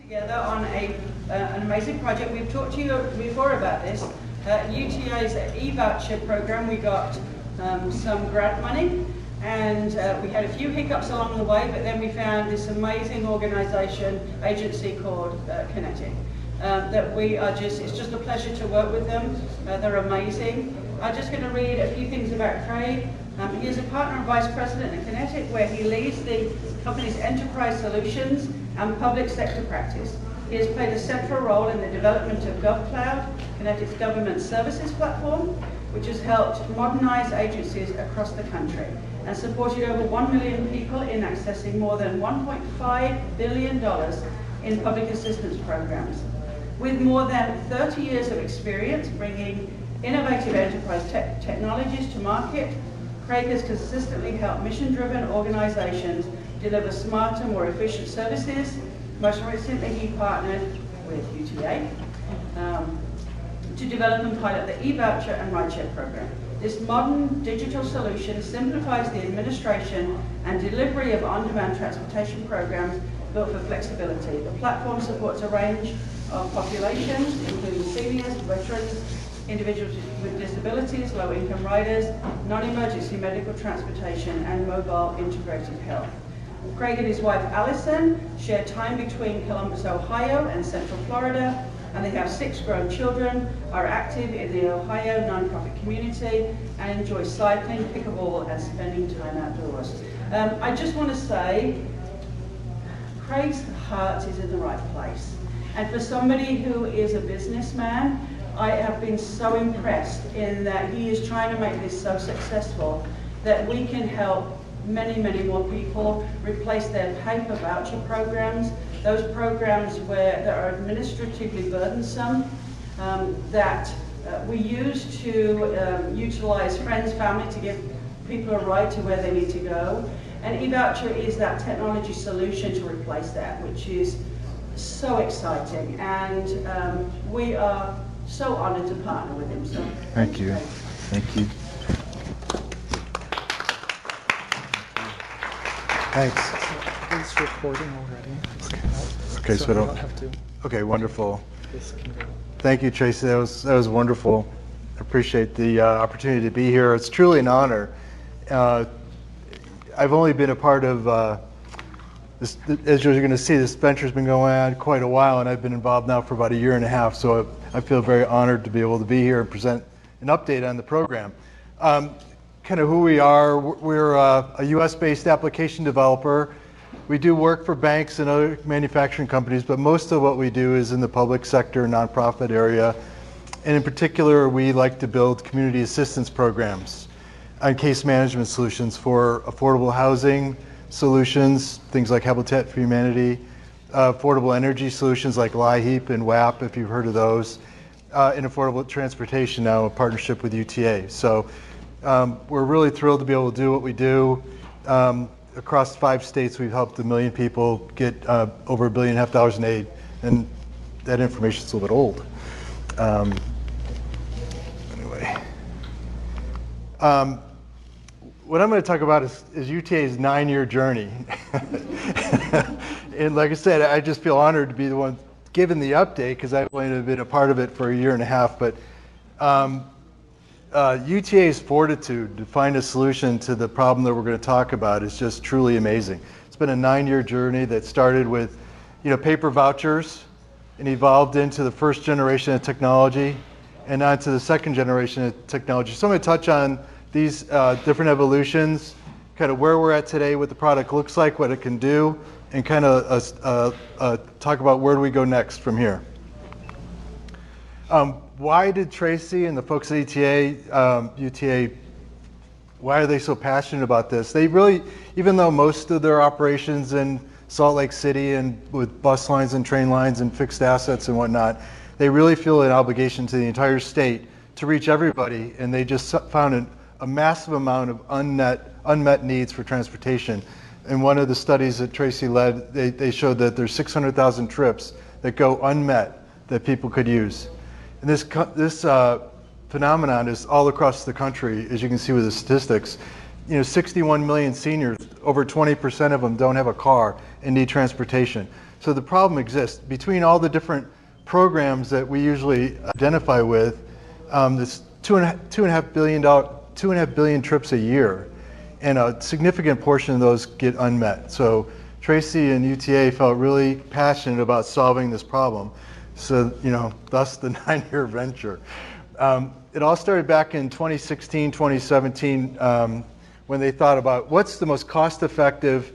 Together on an amazing project. We've talked to you before about this. UTA's eVoucher program, we got some grant money, and we had a few hiccups along the way, but then we found this amazing organization, agency called Kinetic. That we are it's just a pleasure to work with them. They're amazing. I'm just going to read a few things about Craig. He is a partner and vice president at Kinetic, where he leads the company's enterprise solutions and public sector practice. He has played a central role in the development of GovCloud, Kinetic's government services platform, which has helped modernize agencies across the country and supported over 1 million people in accessing more than $1.5 billion in public assistance programs. With more than 30 years of experience bringing innovative enterprise technologies to market, Craig has consistently helped mission-driven organizations deliver smarter, more efficient services. Most recently, he partnered with UTA to develop and pilot the eVoucher and RideShare program. This modern digital solution simplifies the administration and delivery of on-demand transportation programs built for flexibility. The platform supports a range of populations, including seniors, veterans, individuals with disabilities, low-income riders, non-emergency medical transportation, and mobile integrated health. Craig and his wife Alison share time between Columbus, Ohio and Central Florida, and they have 6 grown children, are active in the Ohio nonprofit community, and enjoy cycling, pickleball, and spending time outdoors. I just want to say, Craig's heart is in the right place. And for somebody who is a businessman, I have been so impressed in that he is trying to make this so successful that we can help many, many more people replace their paper voucher programs, those programs that are administratively burdensome, that we use to utilize friends, family to give people a ride to where they need to go. And eVoucher is that technology solution to replace that, which is so exciting. And we are so honored to partner with him. So thank you. Thank you. Thanks. It's recording already. Okay, so I don't have to. Okay, wonderful. This can go. Thank you, Tracy. That was wonderful. I appreciate the opportunity to be here. It's truly an honor. I've only been a part of this, as you're going to see, this venture's been going on quite a while, and I've been involved now for about 1.5 years, so I feel very honored to be able to be here and present an update on the program. Kind of who we are, we're a US-based application developer. We do work for banks and other manufacturing companies, but most of what we do is in the public sector, nonprofit area. And in particular, we like to build community assistance programs and case management solutions for affordable housing solutions, things like Habitat for Humanity, affordable energy solutions like LIHEAP and WAP, if you've heard of those, and affordable transportation now in partnership with UTA. So we're really thrilled to be able to do what we do. Across 5 states, we've helped 1 million people get over $1.5 billion in aid, and that information's a little bit old. Anyway. What I'm going to talk about is UTA's 9-year journey. And like I said, I just feel honored to be the one given the update because I've only been a part of it for 1.5 years. But UTA's fortitude to find a solution to the problem that we're going to talk about is just truly amazing. It's been a 9-year journey that started with, paper vouchers and evolved into the first generation of technology and on to the second generation of technology. So I'm going to touch on these different evolutions, kind of where we're at today, what the product looks like, what it can do, and kind of talk about where do we go next from here. Why did Tracy and the folks at UTA, why are they so passionate about this? They really, even though most of their operations in Salt Lake City and with bus lines and train lines and fixed assets and whatnot, they really feel an obligation to the entire state to reach everybody, and they just found a massive amount of unmet needs for transportation. In one of the studies that Tracy led, they showed that there's 600,000 trips that go unmet that people could use. And this phenomenon is all across the country, as you can see with the statistics. 61 million seniors, over 20% of them don't have a car and need transportation. So the problem exists. Between all the different programs that we usually identify with, this $2.5 billion trips a year, and a significant portion of those get unmet. So Tracy and UTA felt really passionate about solving this problem. So, thus the 9-year venture. It all started back in 2016, 2017, when they thought about what's the most cost-effective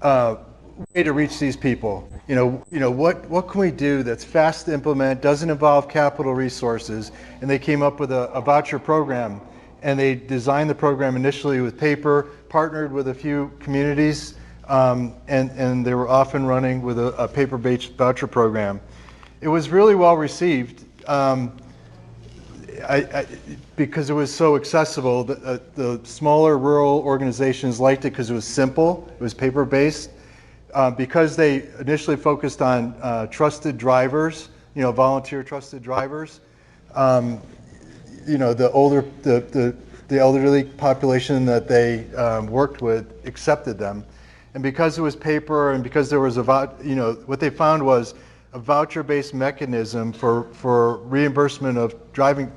way to reach these people. What can we do that's fast to implement, doesn't involve capital resources, and they came up with a voucher program. And they designed the program initially with paper, partnered with a few communities, and they were often running with a paper-based voucher program. It was really well received because it was so accessible. The smaller rural organizations liked it because it was simple, it was paper-based. Because they initially focused on trusted drivers, volunteer trusted drivers, the elderly population that they worked with accepted them. And because it was paper and because there was what they found was a voucher-based mechanism for reimbursement of driving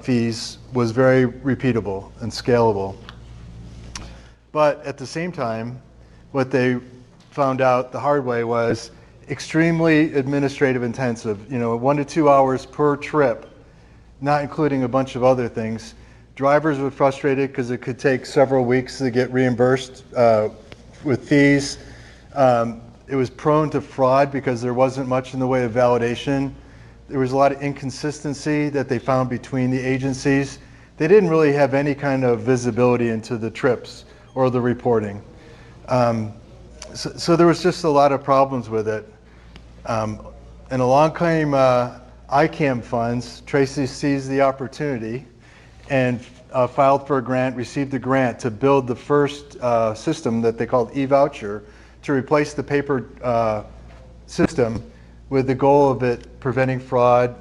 fees was very repeatable and scalable. But at the same time, what they found out the hard way was extremely administrative intensive, 1 to 2 hours per trip, not including a bunch of other things. Drivers were frustrated because it could take several weeks to get reimbursed with fees. It was prone to fraud because there wasn't much in the way of validation. There was a lot of inconsistency that they found between the agencies. They didn't really have any kind of visibility into the trips or the reporting. So there was just a lot of problems with it. And along came ICAM funds. Tracy seized the opportunity and filed for a grant, received a grant to build the first system that they called eVoucher to replace the paper system with the goal of it preventing fraud,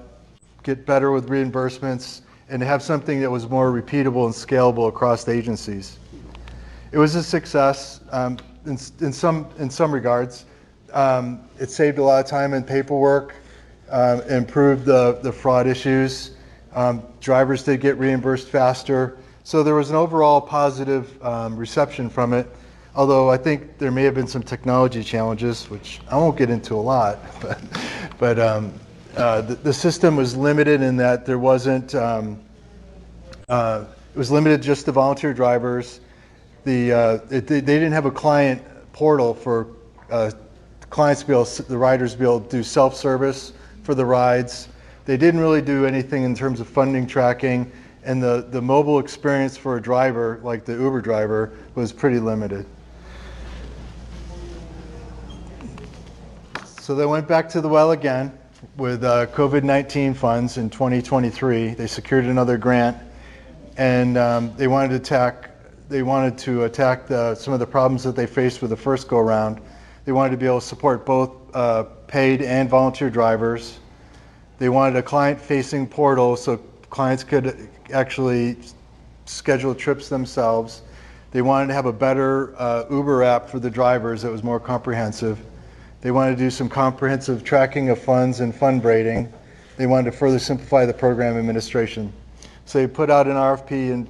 get better with reimbursements, and have something that was more repeatable and scalable across the agencies. It was a success in some regards. It saved a lot of time in paperwork, improved the fraud issues. Drivers did get reimbursed faster. So there was an overall positive reception from it, although I think there may have been some technology challenges, which I won't get into a lot. But the system was limited in that there wasn't, it was limited just to volunteer drivers. They didn't have a client portal for clients to be able, the riders to be able to do self-service for the rides. They didn't really do anything in terms of funding tracking, and the mobile experience for a driver, like the Uber driver, was pretty limited. So they went back to the well again with COVID-19 funds in 2023. They secured another grant, and they wanted to attack some of the problems that they faced with the first go-around. They wanted to be able to support both paid and volunteer drivers. They wanted a client-facing portal so clients could actually schedule trips themselves. They wanted to have a better Uber app for the drivers that was more comprehensive. They wanted to do some comprehensive tracking of funds and fund braiding. They wanted to further simplify the program administration. So they put out an RFP in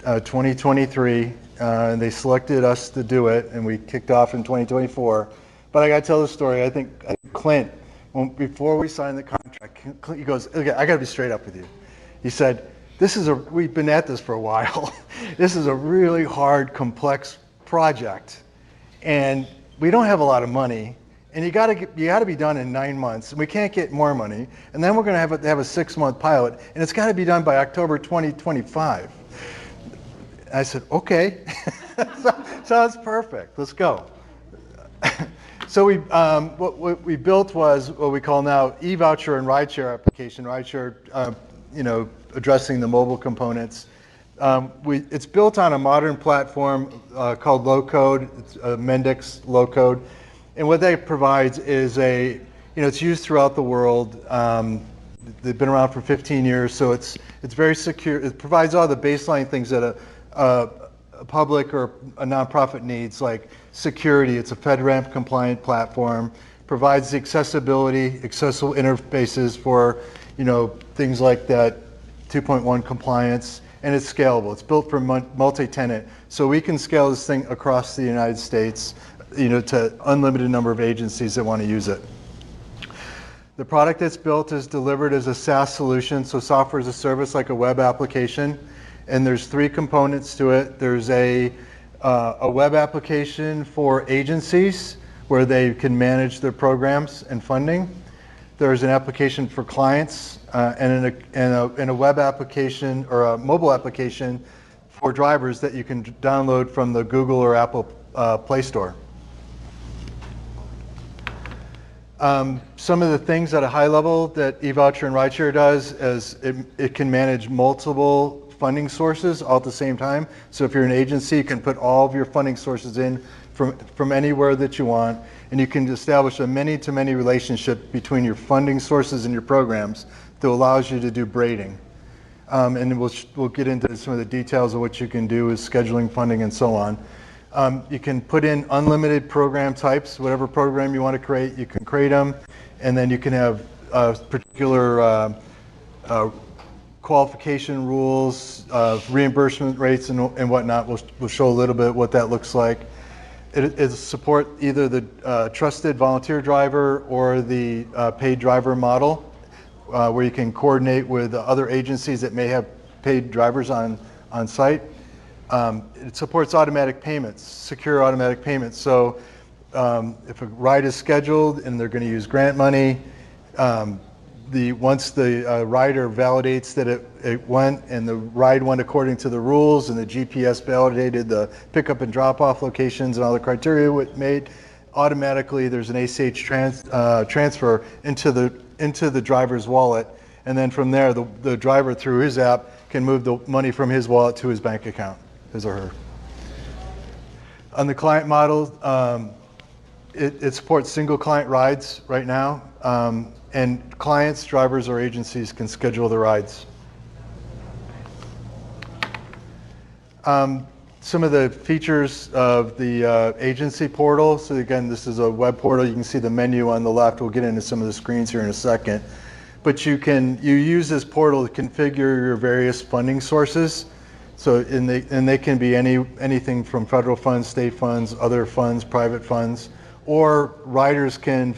2023, and they selected us to do it, and we kicked off in 2024. But I got to tell the story. I think Clint, before we signed the contract, he goes, "Okay, I got to be straight up with you." He said, we've been at this for a while. This is a really hard, complex project, and we don't have a lot of money, and you got to be done in 9 months, and we can't get more money, and then we're going to have a 6-month pilot, and it's got to be done by October 2025. I said, okay, sounds perfect. Let's go. So what we built was what we call now eVoucher and RideShare application. RideShare, addressing the mobile components. It's built on a modern platform called Low Code. It's Mendix Low Code, and what that provides is it's used throughout the world. they've been around for 15 years, so it's very secure. It provides all the baseline things that a public or a nonprofit needs, like security. It's a FedRAMP compliant platform. Provides the accessibility, accessible interfaces for, things like that 2.1 compliance, and it's scalable. It's built for multi-tenant, so we can scale this thing across the United States, to unlimited number of agencies that want to use it. The product that's built is delivered as a SaaS solution, so software as a service, like a web application, and there's 3 components to it. There's a web application for agencies where they can manage their programs and funding. There's an application for clients and a web application or a mobile application for drivers that you can download from the Google or Apple Play Store. Some of the things at a high level that eVoucher and RideShare does is it can manage multiple funding sources all at the same time. So if you're an agency, you can put all of your funding sources in from anywhere that you want, and you can establish a many-to-many relationship between your funding sources and your programs that allows you to do braiding. And we'll get into some of the details of what you can do with scheduling funding and so on. You can put in unlimited program types. Whatever program you want to create, you can create them, and then you can have particular qualification rules, reimbursement rates, and whatnot. We'll show a little bit what that looks like. It support either the trusted volunteer driver or the paid driver model, where you can coordinate with other agencies that may have paid drivers on site. It supports automatic payments, secure automatic payments. So if a ride is scheduled and they're going to use grant money, once the rider validates that it went and the ride went according to the rules and the GPS validated the pickup and drop off locations and all the criteria made, automatically there's an ACH transfer into the driver's wallet, and then from there the driver through his app can move the money from his wallet to his bank account, his or her. On the client model, it supports single client rides right now. And clients, drivers, or agencies can schedule the rides. Some of the features of the agency portal. So again, this is a web portal. You can see the menu on the left. We'll get into some of the screens here in a second. But you use this portal to configure your various funding sources. So and they can be anything from federal funds, state funds, other funds, private funds, or riders can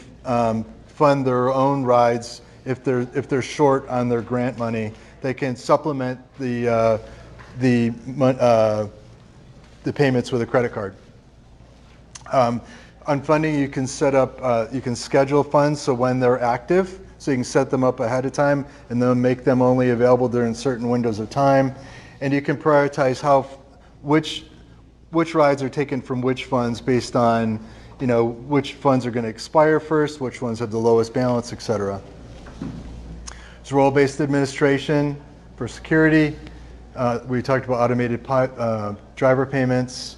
fund their own rides if they're short on their grant money. They can supplement the payments with a credit card. On funding, you can set up, you can schedule funds so when they're active, so you can set them up ahead of time and then make them only available during certain windows of time. And you can prioritize which rides are taken from which funds based on which funds are going to expire first, which ones have the lowest balance, etc. There's role-based administration for security. We talked about automated driver payments.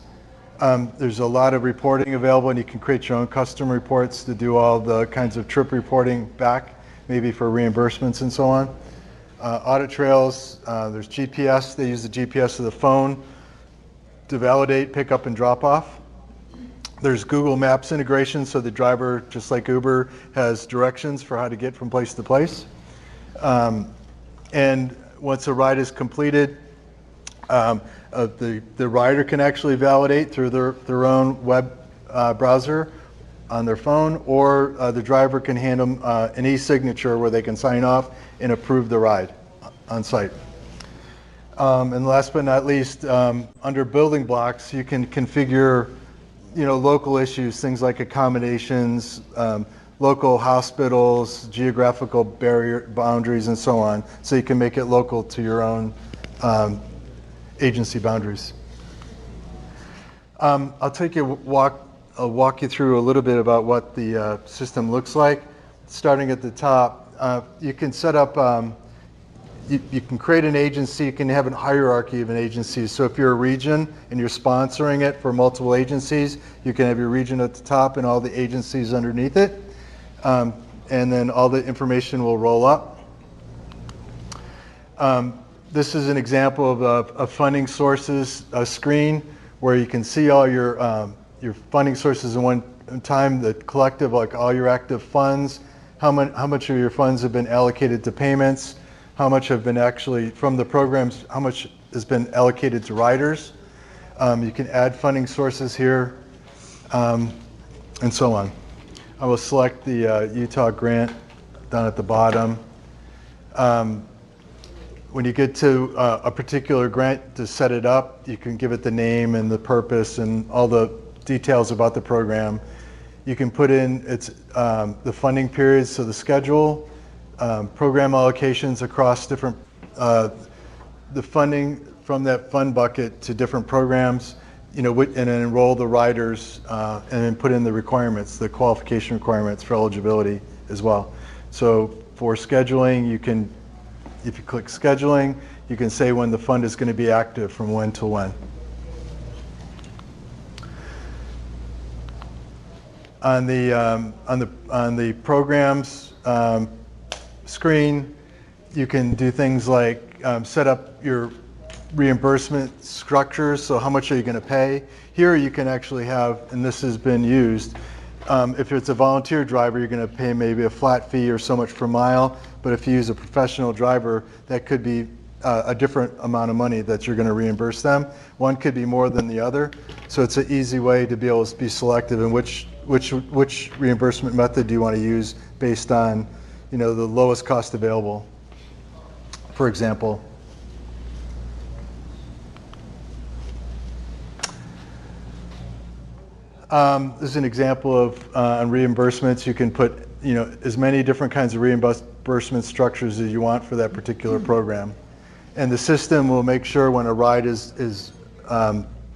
There's a lot of reporting available, and you can create your own custom reports to do all the kinds of trip reporting back, maybe for reimbursements and so on. Audit trails, there's GPS. They use the GPS of the phone to validate pickup and drop off. There's Google Maps integration, so the driver, just like Uber, has directions for how to get from place to place. And once a ride is completed, the rider can actually validate through their own web browser on their phone, or the driver can hand them an e-signature where they can sign off and approve the ride on site. And last but not least, under building blocks, you can configure local issues, things like accommodations, local hospitals, geographical barrier boundaries, and so on, so you can make it local to your own agency boundaries. I'll walk you through a little bit about what the system looks like. Starting at the top, you can set up, you can create an agency, you can have a hierarchy of an agency. So if you're a region and you're sponsoring it for multiple agencies, you can have your region at the top and all the agencies underneath it. And then all the information will roll up. This is an example of a funding sources screen where you can see all your funding sources in one time, the collective, like all your active funds, how much of your funds have been allocated to payments, how much have been actually from the programs, how much has been allocated to riders. You can add funding sources here, and so on. I will select the Utah grant down at the bottom. When you get to a particular grant to set it up, you can give it the name and the purpose and all the details about the program. You can put in the funding periods, so the schedule, program allocations across different, the funding from that fund bucket to different programs, and then enroll the riders, and then put in the requirements, the qualification requirements for eligibility as well. So for scheduling, you can, if you click scheduling, you can say when the fund is going to be active, from when to when. On the programs screen, you can do things like set up your reimbursement structures. So how much are you going to pay? Here you can actually have, and this has been used, if it's a volunteer driver, you're going to pay maybe a flat fee or so much per mile. But if you use a professional driver, that could be a different amount of money that you're going to reimburse them. One could be more than the other. So it's an easy way to be able to be selective in which reimbursement method do you want to use based on, the lowest cost available, for example. This is an example of on reimbursements. You can put as many different kinds of reimbursement structures as you want for that particular program, and the system will make sure when a ride is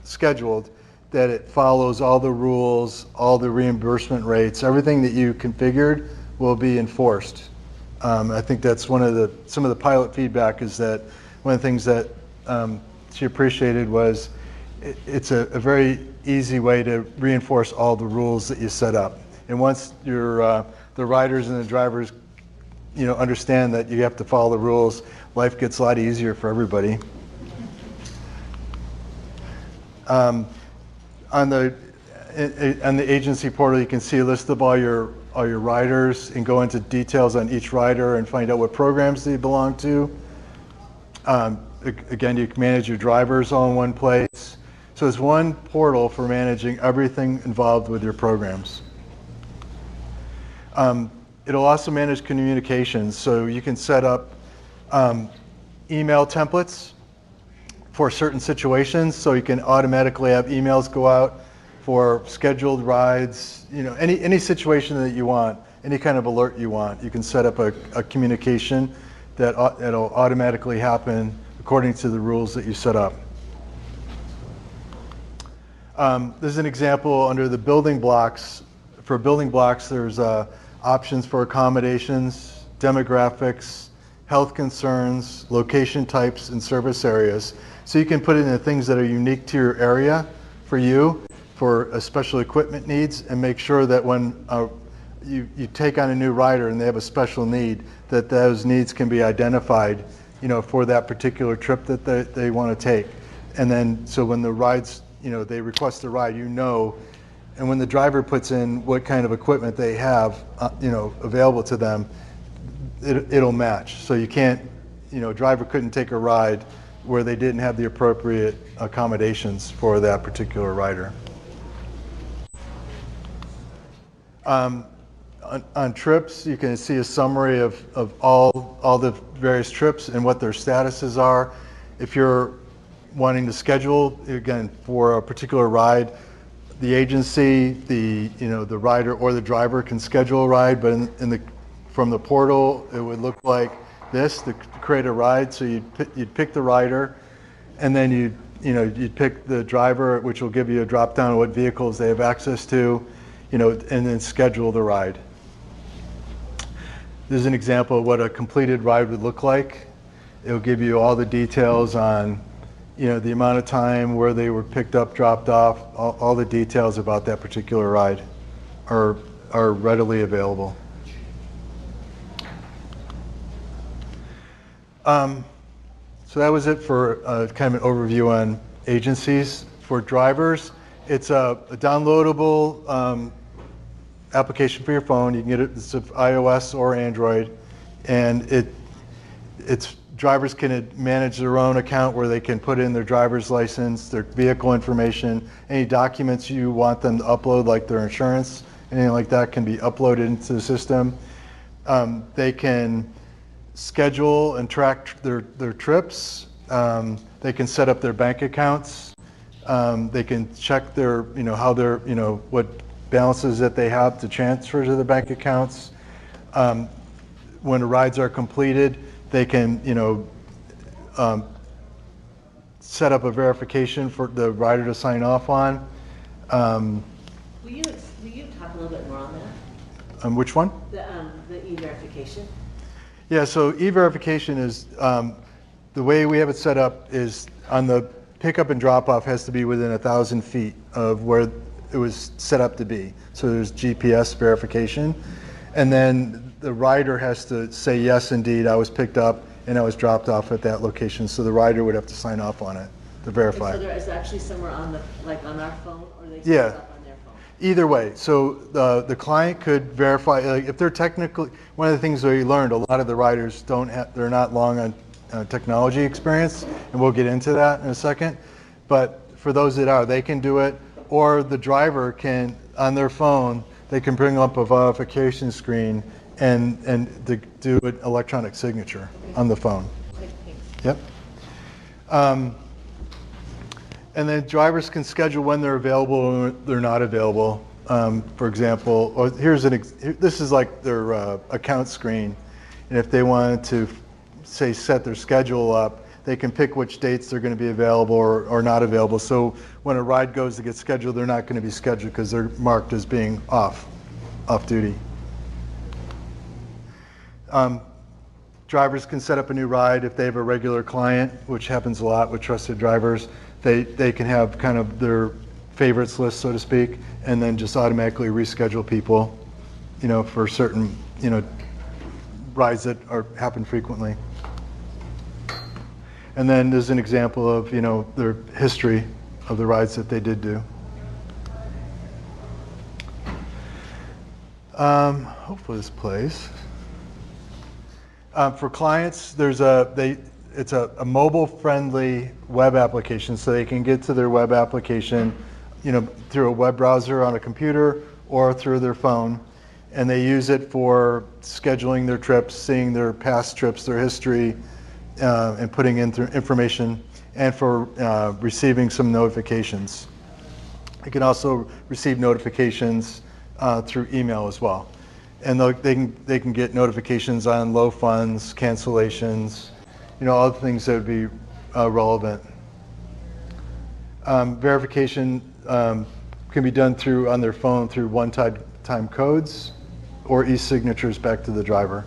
scheduled that it follows all the rules, all the reimbursement rates, everything that you configured will be enforced. I think that's some of the pilot feedback is that one of the things that she appreciated was it's a very easy way to reinforce all the rules that you set up. And once the riders and the drivers, understand that you have to follow the rules, life gets a lot easier for everybody. On the agency portal, you can see a list of all your riders and go into details on each rider and find out what programs they belong to. Again, you can manage your drivers all in one place. So it's one portal for managing everything involved with your programs. It'll also manage communications, so you can set up email templates for certain situations, so you can automatically have emails go out for scheduled rides, any situation that you want, any kind of alert you want. You can set up a communication that'll automatically happen according to the rules that you set up. This is an example under the building blocks. For building blocks, there's options for accommodations, demographics, health concerns, location types, and service areas. So you can put in the things that are unique to your area for you, for special equipment needs, and make sure that when you take on a new rider and they have a special need, that those needs can be identified, for that particular trip that they want to take. And then, so when the rides, they request a ride, and when the driver puts in what kind of equipment they have, available to them, it'll match. So you can't, a driver couldn't take a ride where they didn't have the appropriate accommodations for that particular rider. On trips, you can see a summary of all the various trips and what their statuses are. If you're wanting to schedule, again, for a particular ride, the agency, the rider or the driver can schedule a ride, but from the portal, it would look like this to create a ride. So you'd pick the rider, and then you'd pick the driver, which will give you a drop down of what vehicles they have access to, and then schedule the ride. This is an example of what a completed ride would look like. It'll give you all the details on, the amount of time, where they were picked up, dropped off, all the details about that particular ride are readily available. So that was it for kind of an overview on agencies. For drivers, it's a downloadable application for your phone. You can get it, it's iOS or Android, and drivers can manage their own account where they can put in their driver's license, their vehicle information, any documents you want them to upload, like their insurance, anything like that can be uploaded into the system. They can schedule and track their trips. They can set up their bank accounts. They can check their, how their, what balances that they have to transfer to the bank accounts. When the rides are completed, they can, set up a verification for the rider to sign off on. Will you talk a little bit more on that? Which one? The e-verification. Yeah, so e-verification is, the way we have it set up is on the pickup and drop off has to be within 1,000 feet of where it was set up to be. So there's GPS verification. And then the rider has to say, yes, indeed, I was picked up and I was dropped off at that location. So the rider would have to sign off on it to verify. And so there is actually somewhere on on our phone, or they set Yeah. it up on their phone? Either way, so the client could verify, if they're technically, one of the things that we learned, a lot of the riders they're not long on technology experience, and we'll get into that in a second. But for those that are, they can do it, or the driver can, on their phone, they can bring up a verification screen and do an electronic signature on the phone. Okay, thanks. Yep. And then drivers can schedule when they're available or they're not available. For example, this is like their account screen. And if they wanted to, say, set their schedule up, they can pick which dates they're going to be available or not available. So when a ride goes to get scheduled, they're not going to be scheduled because they're marked as being off duty. Drivers can set up a new ride if they have a regular client, which happens a lot with trusted drivers. They can have kind of their favorites list, so to speak, and then just automatically reschedule people, for certain, rides that happen frequently. And then there's an example of, their history of the rides that they did do. Hopefully this plays. For clients, it's a mobile-friendly web application, so they can get to their web application, through a web browser on a computer or through their phone, and they use it for scheduling their trips, seeing their past trips, their history, and putting in information, and for receiving some notifications. They can also receive notifications through email as well. And they can get notifications on low funds, cancellations, other things that would be relevant. Verification can be done on their phone through one-time codes or e-signatures back to the driver.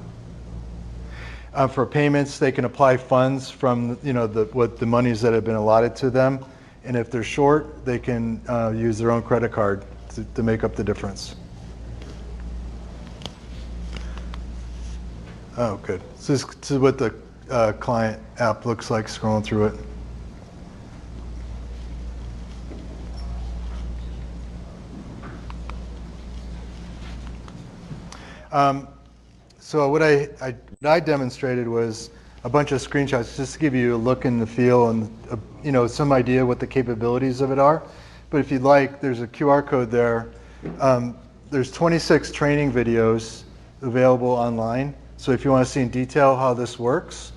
For payments, they can apply funds from the monies that have been allotted to them, and if they're short, they can use their own credit card to make up the difference. Oh, good. So this is what the client app looks like, scrolling through it. So what I demonstrated was a bunch of screenshots just to give you a look and the feel and some idea what the capabilities of it are. But if you'd like, there's a QR code there. There's 26 training videos available online. So if you want to see in detail how this works,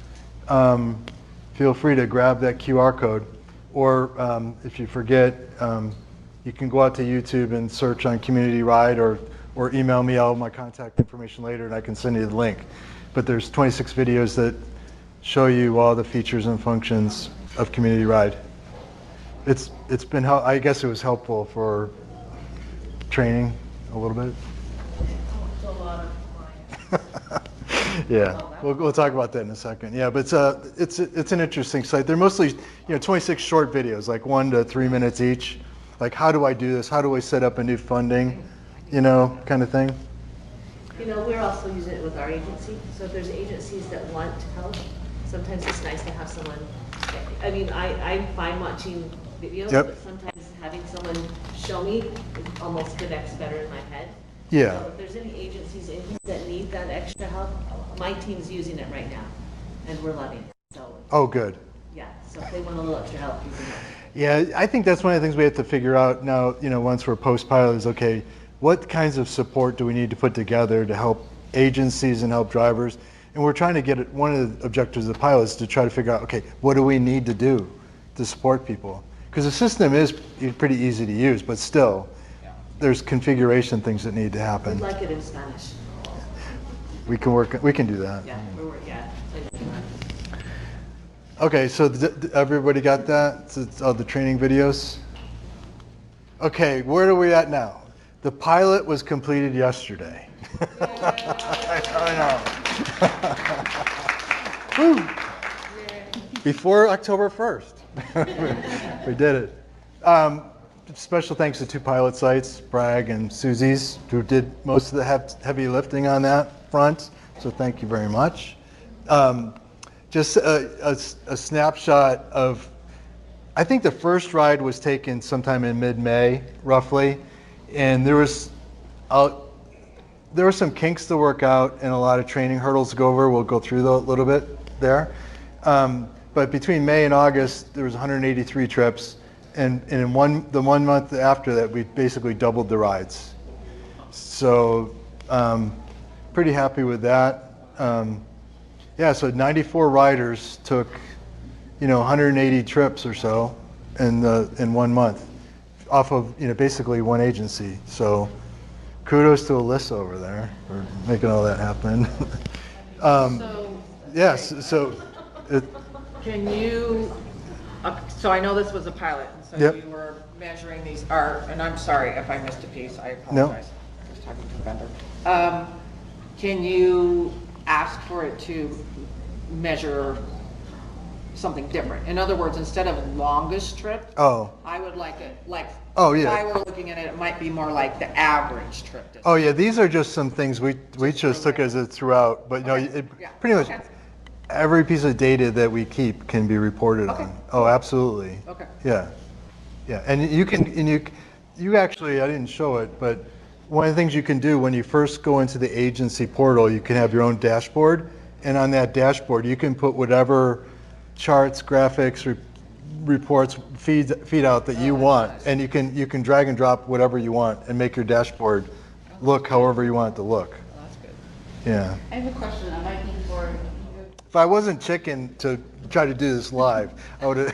feel free to grab that QR code. Or if you forget, you can go out to YouTube and search on Community Ride or email me. I'll have my contact information later and I can send you the link. But there's 26 videos that show you all the features and functions of Community Ride. It's been, I guess it was helpful for training a little bit. It's a lot of clients. Yeah, we'll talk about that in a second. Yeah, but it's an interesting site. They're mostly 26 short videos, like 1 to 3 minutes each. Like, how do I do this? How do I set up a new funding? Kind of thing. We're also using it with our agency. So if there's agencies that want help, sometimes it's nice to have someone I mean, I'm fine watching videos, Yep. but sometimes having someone show me it almost connects better in my head. Yeah. So if there's any agencies in here that need that extra help, my team's using it right now, and we're loving it. So, Oh, good. yeah, so if they want a little extra help, using it. Yeah, I think that's one of the things we have to figure out now, once we're post-pilot is, okay, what kinds of support do we need to put together to help agencies and help drivers? And we're trying to get it, one of the objectives of the pilot is to try to figure out, okay, what do we need to do to support people? Because the system is pretty easy to use, but still, there's configuration things that need to happen. We'd like it in Spanish. We can do that. Yeah, thank you. Okay, so everybody got that? It's all the training videos? Okay, where are we at now? The pilot was completed yesterday. I know. Woo. Before October 1st. We did it. Special thanks to 2 pilot sites, Bragg and Susie's, who did most of the heavy lifting on that front. So thank you very much. Just a snapshot of, I think the first ride was taken sometime in mid-May, roughly, and there were some kinks to work out and a lot of training hurdles to go over. We'll go through a little bit there. But between May and August, there was 183 trips, and in the 1 month after that, we basically doubled the rides. So pretty happy with that. Yeah, so 94 riders took, 180 trips or so in 1 month, off of basically one agency. So kudos to Alyssa over there for making all that happen. Yes, so Can you, so I know this was a pilot, and so Yep. you were measuring these, and I'm sorry if I missed a piece, I apologize. I was talking to the vendor. Can you ask for it to measure something different? In other words, instead of longest trip, I would like it, Oh, if yeah. I were looking at it, it might be more like the average trip distance. Oh yeah, these are just some things we just took as a throughout, but Okay. Yeah. pretty much Okay. every piece of data that we keep can be reported Okay. on. Oh, absolutely. Okay. Yeah, and you actually, I didn't show it, but one of the things you can do when you first go into the agency portal, you can have your own dashboard, and on that dashboard you can put whatever charts, graphics, reports, feed out that you want, nice. and you can drag and drop whatever you want and make your dashboard look however you want it to look. Well, that's good. Yeah. I have a question that might be for you. If I wasn't chicken to try to do this live, I would have.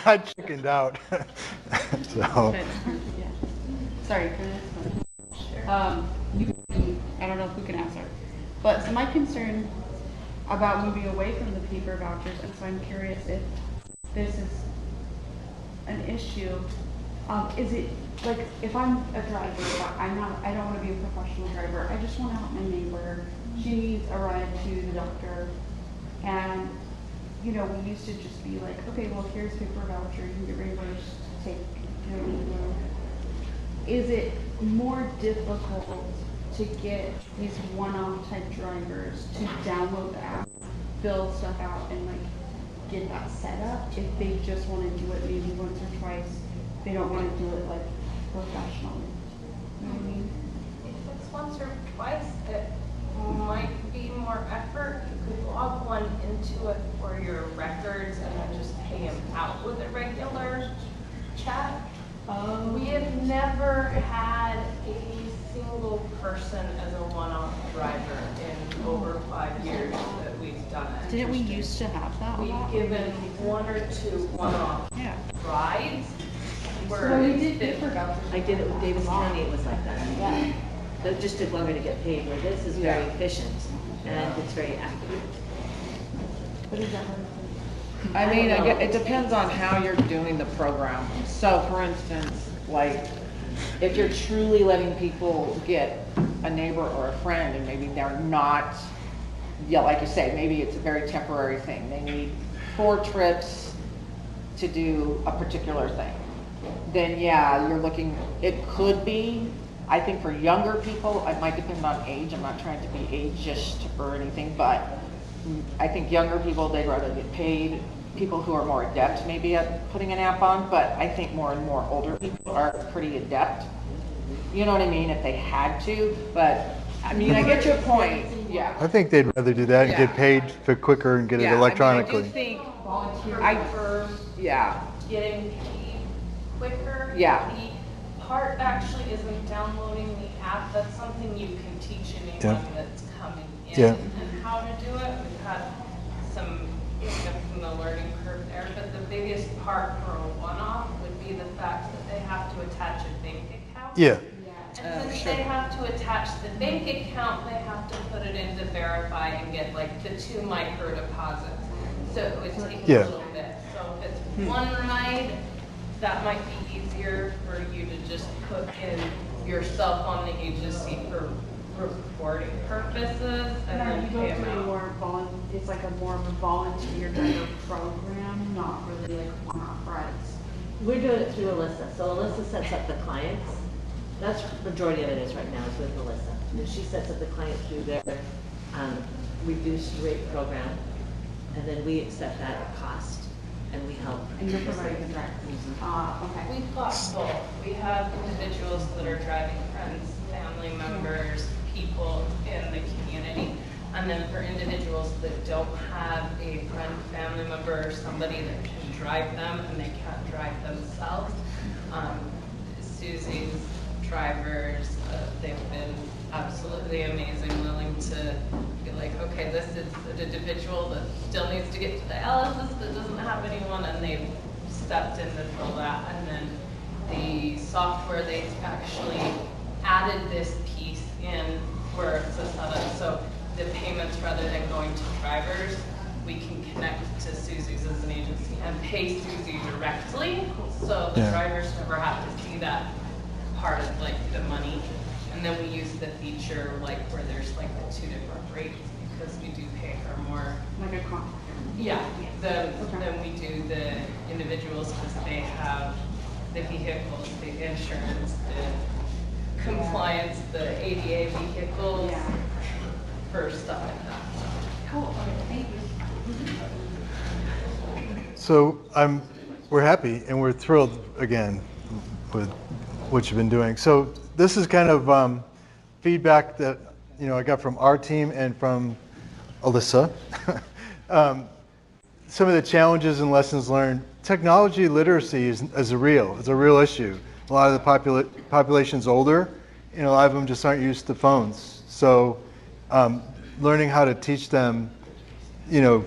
I chickened out. So. Yeah. Sorry, can I I don't know who can answer. But so my concern about moving away from the paper vouchers, and so I'm curious if this is an issue. Is it like if I'm a driver, but I don't want to be a professional driver. I just want to help my neighbor. She needs a ride to the doctor, and we used to just be like, okay, well here's paper voucher, you can get reimbursed, take leave. Is it more difficult to get these one-off type drivers to download the app, fill stuff out, and get that set up if they just want to do it maybe once or twice? They don't want to do it professionally. You know what I mean? If it's once or twice, it might be more effort. You could log one into it for your records and then just pay them out with a regular check. We have never had a single person as a one-off driver in over 5 years that we've done it. Didn't we used to have that? a We've lot? given 1 or 2 one-off Yeah. rides. So we did paper vouchers. I did it with Davis County, it was like that. Yeah. It just took longer to get paid, where this is very efficient and it's very accurate. But is that I mean, it depends on how you're doing the program. So for instance, if you're truly letting people get a neighbor or a friend and maybe they're not, like you say, maybe it's a very temporary thing. They need 4 trips to do a particular thing. Then yeah, you're looking, it could be, I think for younger people, it might depend on age. I'm not trying to be ageist or anything, but I think younger people, they'd rather get paid people who are more adept maybe at putting an app on, but I think more and more older people are pretty adept. You know what I mean? If they had to, but I mean, I get your point. Yeah. I think they'd rather do that and get paid for quicker and get it electronically. I mean, I do think Volunteer for yeah. getting paid quicker. Yeah. The part actually isn't downloading the app. That's something you can teach anyone that's coming in and how to do it. We've had some hiccups in the learning curve there, but the biggest part for a one-off would be the fact that they have to attach a bank account. Yeah. And since they have to attach the bank account, they have to put it in to verify and get like the 2 micro deposits. So it would take a little bit. So if it's one ride, that might be easier for you to just put in yourself on the agency for reporting purposes and then pay them out. It's like a more of a volunteer kind of program, not really like one-off rides. We're doing it through Alyssa. So Alyssa sets up the clients. That's the majority of it is right now is with Alyssa. And she sets up the client through their reduced rate program. And then we accept that at cost and we help. And you're providing the driver. Okay. We've got both. We have individuals that are driving friends, family members, people in the community. And then for individuals that don't have a friend, family member, or somebody that can drive them and they can't drive themselves, Susie's drivers, they've been absolutely amazing, willing to be like, okay, this is an individual that still needs to get to the dialysis that doesn't have anyone, and they've stepped in to fill that. And then the software, they actually added this piece in where it's a setup. So the payments, rather than going to drivers, we can connect to Susie's as an agency and pay Susie directly, so the drivers never have to see that part of like the money. And then we use the feature like where there's like the 2 different rates because we do pay her more. Like a con. Yeah, then we do the individuals because they have the vehicles, the insurance, the compliance, the ADA vehicles, for stuff like that. Cool. Okay, thank you. So we're happy and we're thrilled again with what you've been doing. So this is kind of feedback that I got from our team and from Alyssa. Some of the challenges and lessons learned. Technology literacy is a real issue. A lot of the population's older, and a lot of them just aren't used to phones. So learning how to teach them, it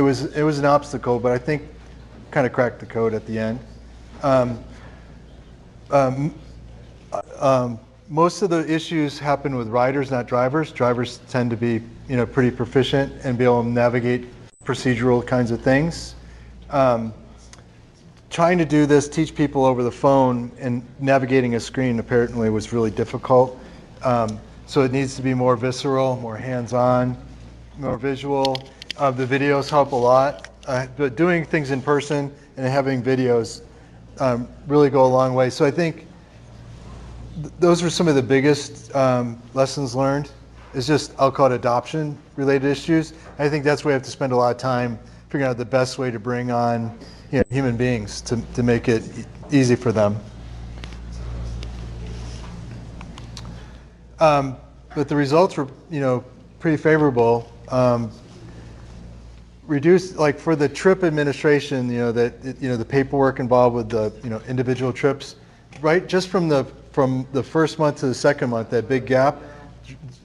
was an obstacle, but I think kind of cracked the code at the end. Most of the issues happen with riders, not drivers. Drivers tend to be, pretty proficient and be able to navigate procedural kinds of things. Trying to do this, teach people over the phone and navigating a screen apparently was really difficult. So it needs to be more visceral, more hands-on, more visual. The videos help a lot, but doing things in person and having videos really go a long way. So I think those were some of the biggest lessons learned. It's just, I'll call it adoption related issues. I think that's where we have to spend a lot of time figuring out the best way to bring on human beings to make it easy for them. But the results were pretty favorable. Reduced, like for the trip administration, the paperwork involved with the individual trips, right? Just from the first month to the second month, that big gap,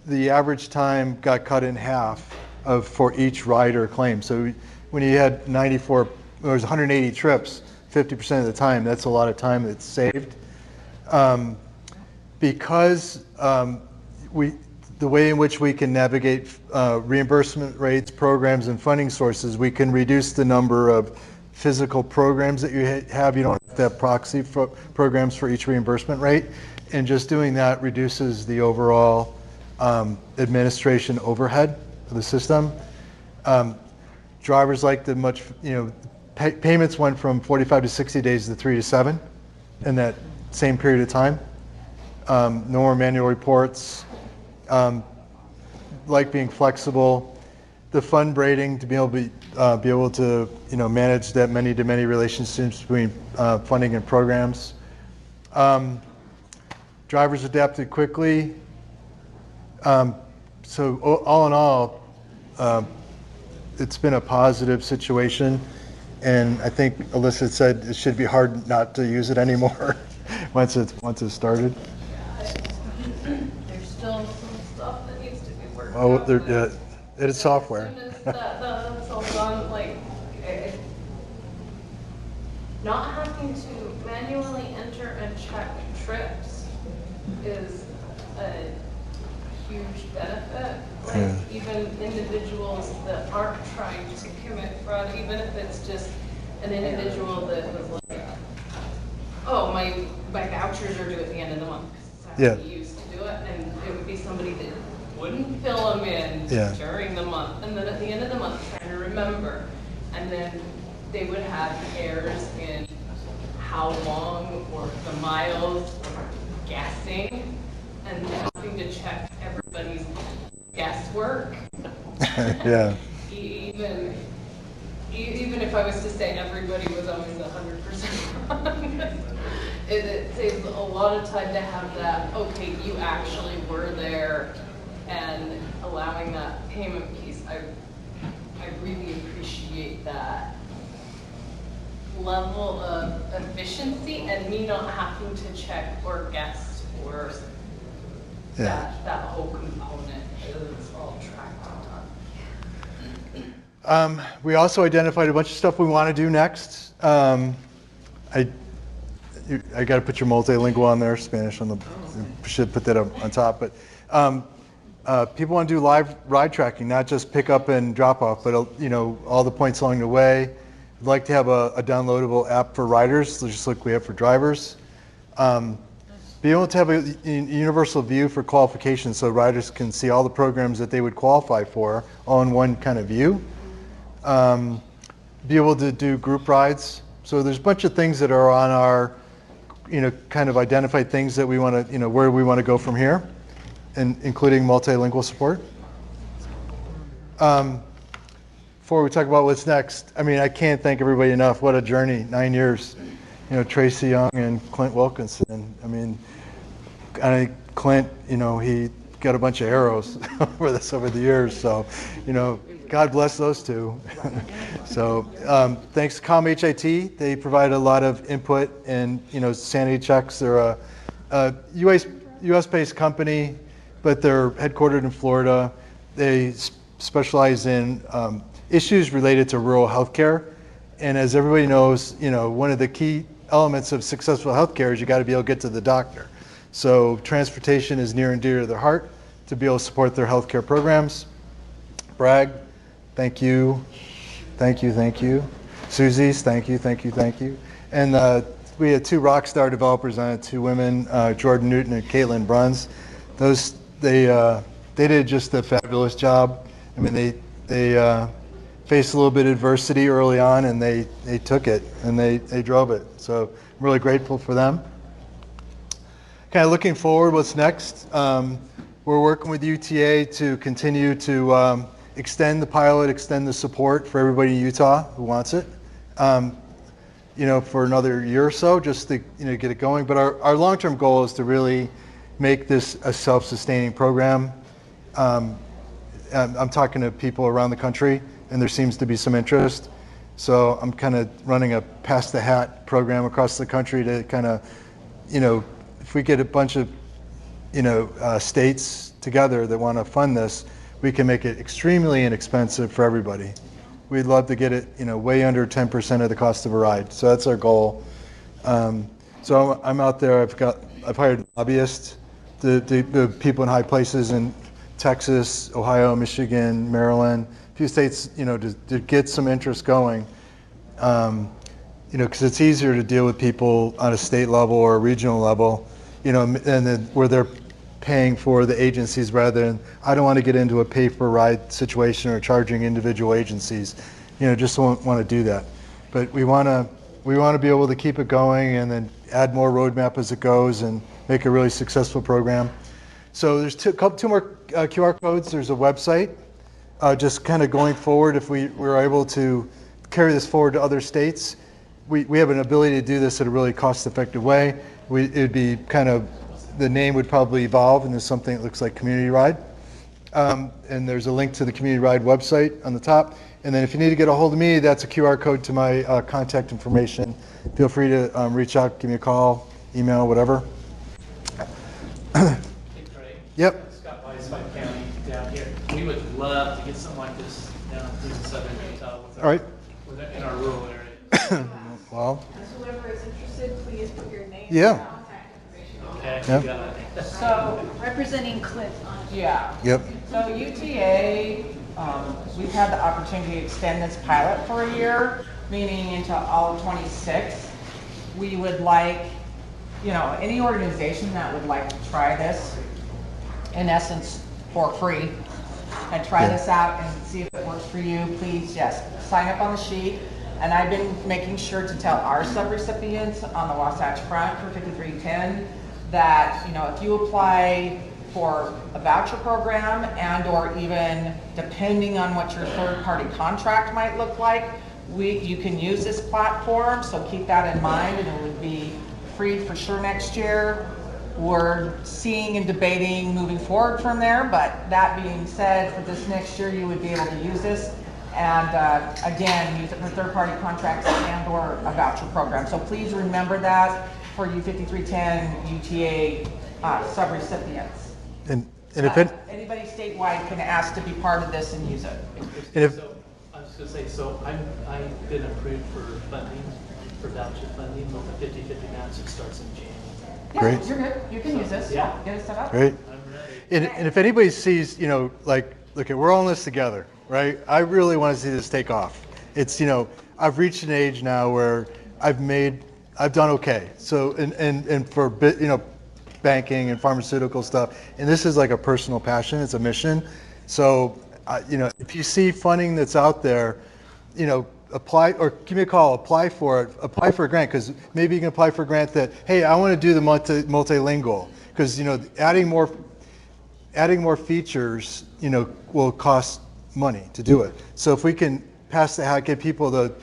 the average time got cut in half for each rider claim. So when you had 180 trips, 50% of the time, that's a lot of time that's saved. Because the way in which we can navigate reimbursement rates, programs, and funding sources, we can reduce the number of physical programs that you have. You don't have to have proxy programs for each reimbursement rate. And just doing that reduces the overall administration overhead of the system. Drivers like the payments went from 45 to 60 days to 3 to 7 in that same period of time. No more manual reports. Like being flexible. the fund braiding to be able to manage that many-to-many relationships between funding and programs. Drivers adapted quickly. So all in all, it's been a positive situation, and I think Alyssa said it should be hard not to use it anymore once it's started. There's still some stuff that needs to be worked Oh, out. it is software. As soon as that's all done, not having to manually enter and check trips is a huge benefit. Even individuals that aren't trying to commit fraud, even if it's just an individual that was like, oh, my vouchers are due at the end of the month. That's how we used to do it, and it would be somebody that wouldn't fill them in during the month, and then at the end of the month trying to remember, and then they would have errors in how long or the miles or guessing, and having to check everybody's guesswork. Yeah. Even if I was to say everybody was always 100% wrong, it saves a lot of time to have that, okay, you actually were there, and allowing that payment piece. I really appreciate that level of efficiency and me not having to check or guess or that whole component is all tracked and done. We also identified a bunch of stuff we want to do next. I got to put your multilingual on there, Spanish on the, should put that up on top. But people want to do live ride tracking, not just pick up and drop off, but all the points along the way. I'd like to have a downloadable app for riders, just like we have for drivers. Be able to have a universal view for qualifications so riders can see all the programs that they would qualify for all in one kind of view. Be able to do group rides. So there's a bunch of things that are on our, kind of identified things that we want to, where we want to go from here, and including multilingual support. Before we talk about what's next, I can't thank everybody enough. What a journey, 9 years. Tracy Young and Clint Wilkinson. I think Clint, he got a bunch of arrows over the years. So, God bless those two. So, thanks to ComHIT. They provide a lot of input and, sanity checks. They're a US-based company, but they're headquartered in Florida. They specialize in issues related to rural healthcare. And as everybody knows, one of the key elements of successful healthcare is you got to be able to get to the doctor. So transportation is near and dear to their heart to be able to support their healthcare programs. Bragg, thank you. Thank you, thank you. Susie's, thank you, thank you, thank you. And we had two rock star developers on it, two women, Jordan Newton and Caitlin Bruns. They did just a fabulous job. They faced a little bit of adversity early on, and they took it and they drove it. So I'm really grateful for them. Kind of looking forward, what's next? We're working with UTA to continue to extend the pilot, extend the support for everybody in Utah who wants it. For another year or so, just to get it going. But our long-term goal is to really make this a self-sustaining program. I'm talking to people around the country, and there seems to be some interest. So I'm kind of running a pass the hat program across the country to kind of, if we get a bunch of, states together that want to fund this, we can make it extremely inexpensive for everybody. We'd love to get it, way under 10% of the cost of a ride. So that's our goal. So I'm out there. I've hired lobbyists, the people in high places in Texas, Ohio, Michigan, Maryland, a few states, to get some interest going. Because it's easier to deal with people on a state level or a regional level, and then where they're paying for the agencies rather than, I don't want to get into a pay-for-ride situation or charging individual agencies. Just don't want to do that. But we want to be able to keep it going and then add more roadmap as it goes and make a really successful program. So there's two more QR codes. There's a website just kind of going forward, if we were able to carry this forward to other states, we have an ability to do this in a really cost-effective way. It'd be kind of, the name would probably evolve into something that looks like Community Ride. And there's a link to the Community Ride website on the top. And then if you need to get a hold of me, that's a QR code to my contact information. Feel free to reach out, give me a call, email, whatever. Hey, Craig. Yep. Scott Weiss, White County, down here. We would love to get something like this down through southern Utah with All right. in our rural areas. Well, Whoever is interested, please put your name Yeah. and contact information. Okay, Yeah. you got it. So, Representing Cliff on yeah. yep. So UTA, we've had the opportunity to extend this pilot for a year, meaning into all of 26. We would like, any organization that would like to try this, in essence, for free, and try this out and see if it works for you, please, yes, sign up on the sheet. And I've been making sure to tell our subrecipients on the Wasatch Front for 5310 that, if you apply for a voucher program and or even depending on what your third-party contract might look like, you can use this platform, so keep that in mind, and it would be free for sure next year. We're seeing and debating moving forward from there, but that being said, for this next year, you would be able to use this. And again, use it for third-party contracts and or a voucher program. So please remember that for you 5310 UTA subrecipients. And if it, Anybody statewide can ask to be part of this and use it. and if, So, I was gonna say, so I've been approved for funding, for voucher funding with the 50/50 match that starts in January. Yeah, Great. you're good. You can use this. Yeah, get it set up. great. I'm ready. And if anybody sees, like, look, we're all in this together, right? I really want to see this take off. It's, I've reached an age now where I've done okay. So, and for, banking and pharmaceutical stuff, and this is like a personal passion, it's a mission. So, if you see funding that's out there, apply, or give me a call, apply for it, apply for a grant, because maybe you can apply for a grant that, hey, I want to do the multilingual, because, adding more features, will cost money to do it. So if we can pass the hat, get people to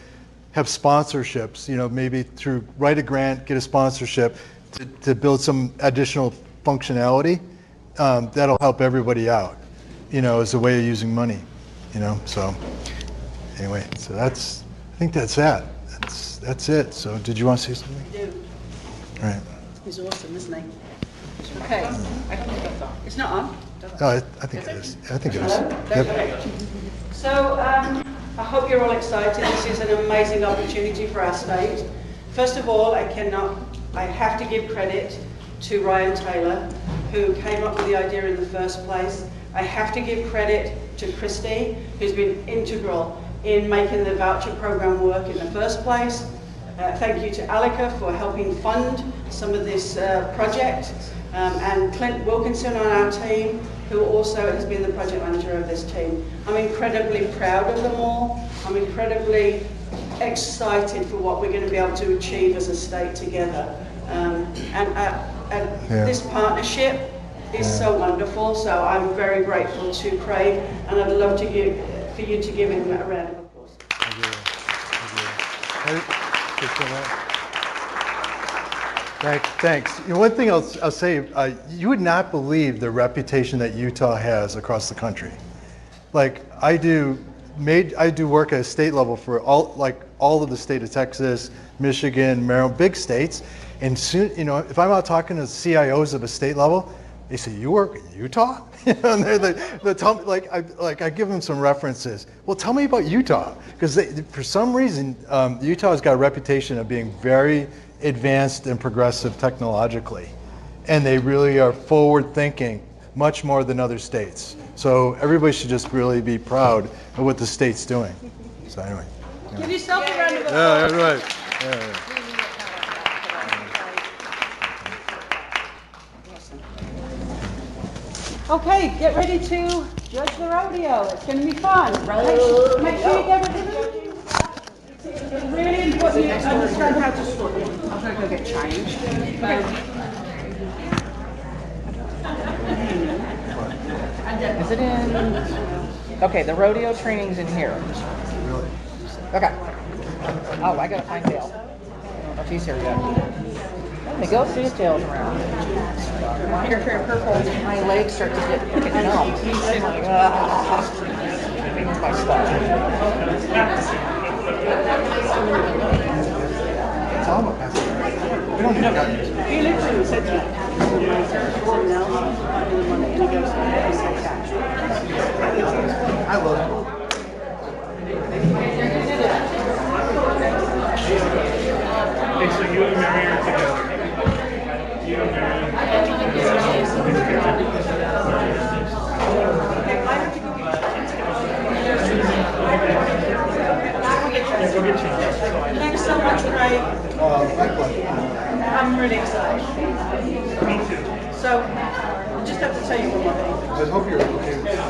have sponsorships, maybe through write a grant, get a sponsorship to build some additional functionality, that'll help everybody out, as a way of using money, so anyway, so I think that's that. That's it. So did you want to say something? Do. All right. He's awesome, isn't he? Okay. I don't think that's on. It's not on. Oh, I think it is. I think it is. Yep. Okay. So I hope you're all excited. This is an amazing opportunity for our state. First of all, I have to give credit to Ryan Taylor, who came up with the idea in the first place. I have to give credit to Christy, who's been integral in making the voucher program work in the first place. Thank you to Alika for helping fund some of this project, and Clint Wilkinson on our team, who also has been the project manager of this team. I'm incredibly proud of them all. I'm incredibly excited for what we're going to be able to achieve as a state together. This partnership is so wonderful, so I'm very grateful to Craig, and I'd love to for you to give him a round of applause. Thanks. One thing I'll say, you would not believe the reputation that Utah has across the country. Like I do work at a state level for all of the state of Texas, Michigan, Maryland, big states, and soon, if I'm out talking to CIOs of a state level, they say, "You work in Utah?" And they tell me, I give them some references. Well, tell me about Utah, because for some reason, Utah has got a reputation of being very advanced and progressive technologically, and they really are forward-thinking, much more than other states. So everybody should just really be proud of what the state's doing. So anyway. Give yourself a round of applause. Yeah, right. Yeah. Okay, get ready to judge the rodeo. It's going to be fun. Make sure you get everything. It's really important you understand how to swim. I'm going to go get changed. Is it in? Okay, the rodeo training's in here. Really? Okay. Oh, I gotta find Dale. I don't know if he's here yet. Let me go see if Dale's around. Here, purple. My legs start to get numb. I'm like, ah. Where's my stuff? It's all about passing. We don't need to cut this. He literally said to me, I love it. Okay, so you and Mary are together. You and Mary. Go get changed. Thanks so much, Craig. My pleasure. I'm really excited. Me too. So, I just have to tell you one more thing. I hope you're okay with this.